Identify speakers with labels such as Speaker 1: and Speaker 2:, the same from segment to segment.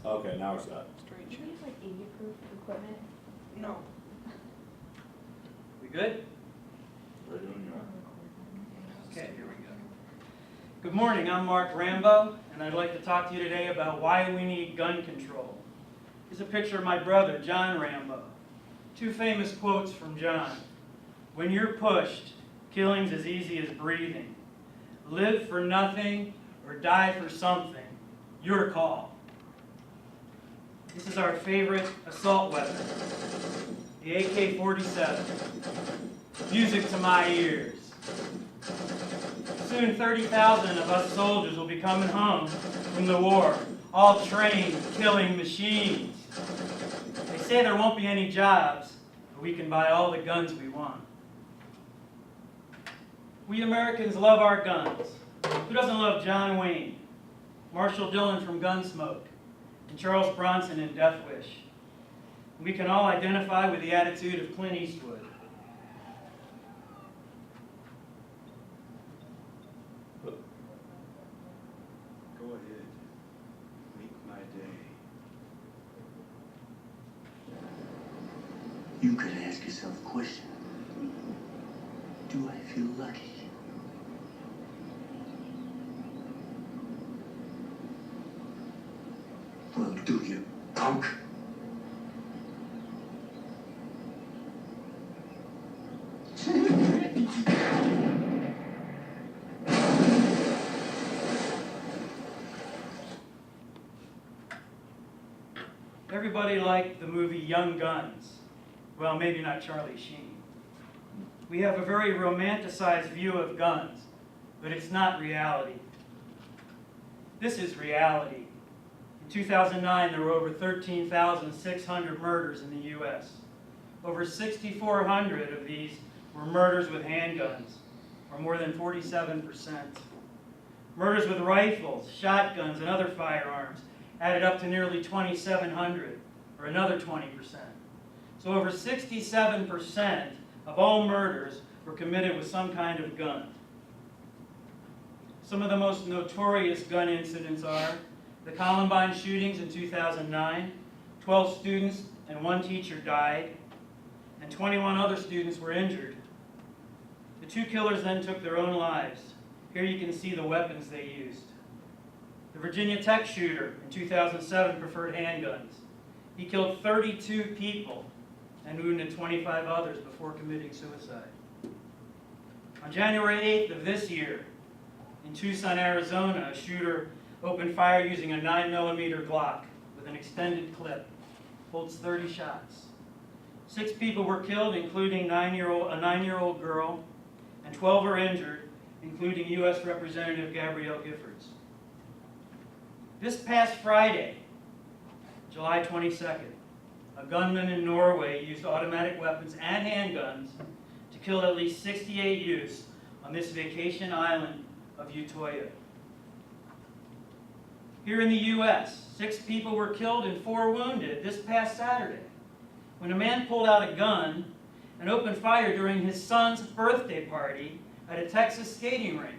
Speaker 1: Okay, now it's got.
Speaker 2: Do you use like 80 proof equipment?
Speaker 3: No.
Speaker 4: We good?
Speaker 1: We're doing
Speaker 4: Okay, here we go. Good morning, I'm Mark Rambo, and I'd like to talk to you today about why we need gun control. Here's a picture of my brother, John Rambo. Two famous quotes from John. When you're pushed, killing's as easy as breathing. Live for nothing or die for something. Your call. This is our favorite assault weapon, the AK-47. Music to my ears. Soon 30,000 of us soldiers will be coming home from the war, all trained, killing machines. They say there won't be any jobs, but we can buy all the guns we want. We Americans love our guns. Who doesn't love John Wayne, Marshall Dillon from Gunsmoke, and Charles Bronson in Death Wish? We can all identify with the attitude of Clint Eastwood.
Speaker 5: Go ahead. Make my day.
Speaker 6: You could ask yourself a question. Do I feel lucky? Well, do you, punk?
Speaker 4: Everybody liked the movie Young Guns. Well, maybe not Charlie Sheen. We have a very romanticized view of guns, but it's not reality. This is reality. In 2009, there were over 13,600 murders in the U.S. Over 6,400 of these were murders with handguns, or more than 47%. Murders with rifles, shotguns, and other firearms added up to nearly 2,700, or another 20%. So over 67% of all murders were committed with some kind of gun. Some of the most notorious gun incidents are the Columbine shootings in 2009. 12 students and 1 teacher died, and 21 other students were injured. The 2 killers then took their own lives. Here you can see the weapons they used. The Virginia Tech shooter in 2007 preferred handguns. He killed 32 people and wounded 25 others before committing suicide. On January 8th of this year, in Tucson, Arizona, a shooter opened fire using a 9mm Glock with an extended clip. Holds 30 shots. 6 people were killed, including a 9-year-old girl, and 12 are injured, including U.S. Representative Gabrielle Giffords. This past Friday, July 22nd, a gunman in Norway used automatic weapons and handguns to kill at least 68 youths on this vacation island of Utoya. Here in the U.S., 6 people were killed and 4 wounded this past Saturday when a man pulled out a gun and opened fire during his son's birthday party at a Texas skating rink.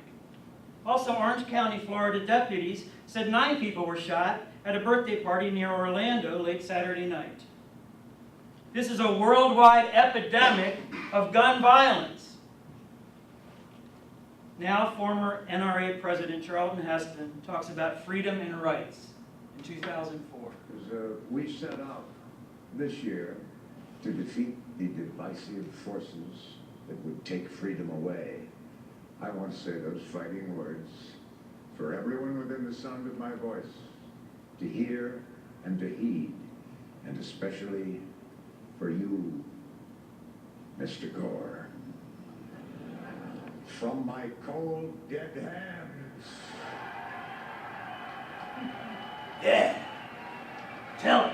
Speaker 4: Also, Orange County, Florida deputies said 9 people were shot at a birthday party near Orlando late Saturday night. This is a worldwide epidemic of gun violence. Now, former NRA President Charlton Heston talks about freedom and rights in 2004.
Speaker 7: We set out this year to defeat the divisive forces that would take freedom away. I want to say those fighting words for everyone within the sound of my voice, to hear and to heed, and especially for you, Mr. Gore. From my cold, dead hands.
Speaker 4: Yeah, tell it.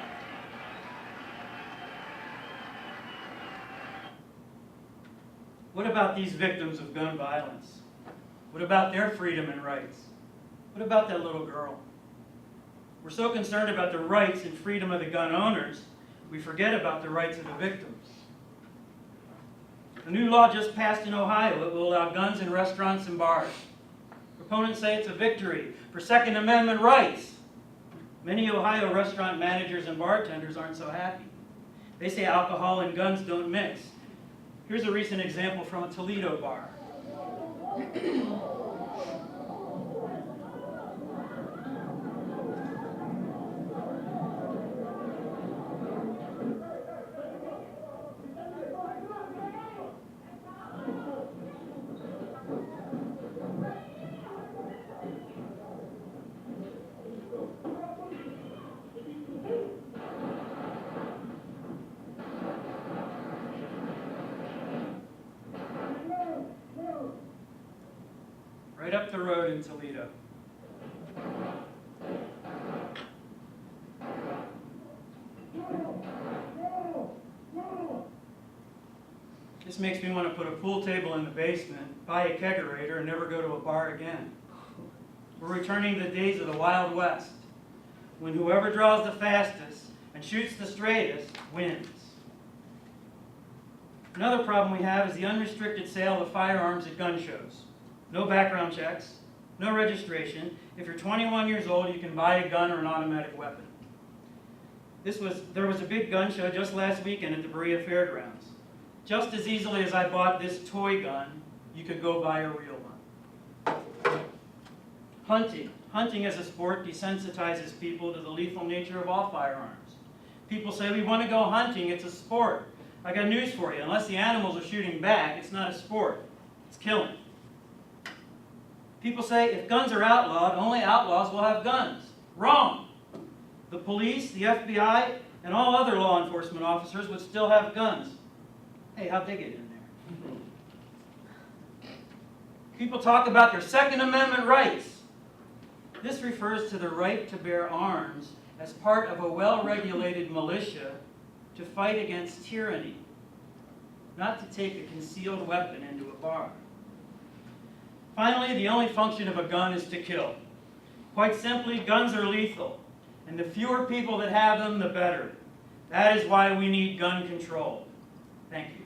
Speaker 4: What about these victims of gun violence? What about their freedom and rights? What about that little girl? We're so concerned about the rights and freedom of the gun owners, we forget about the rights of the victims. A new law just passed in Ohio. It will allow guns in restaurants and bars. Proponents say it's a victory for Second Amendment rights. Many Ohio restaurant managers and bartenders aren't so happy. They say alcohol and guns don't mix. Here's a recent example from a Toledo bar. Right up the road in Toledo. This makes me want to put a pool table in the basement, buy a kegerator, and never go to a bar again. We're returning to the days of the Wild West, when whoever draws the fastest and shoots the straightest wins. Another problem we have is the unrestricted sale of firearms at gun shows. No background checks, no registration. If you're 21 years old, you can buy a gun or an automatic weapon. There was a big gun show just last weekend at the Berea Fairgrounds. Just as easily as I bought this toy gun, you could go buy a real one. Hunting. Hunting as a sport desensitizes people to the lethal nature of all firearms. People say, we want to go hunting, it's a sport. I got news for you, unless the animals are shooting back, it's not a sport, it's killing. People say, if guns are outlawed, only outlaws will have guns. Wrong. The police, the FBI, and all other law enforcement officers would still have guns. Hey, how'd they get in there? People talk about their Second Amendment rights. This refers to the right to bear arms as part of a well-regulated militia to fight against tyranny, not to take a concealed weapon into a bar. Finally, the only function of a gun is to kill. Quite simply, guns are lethal, and the fewer people that have them, the better. That is why we need gun control. Thank you.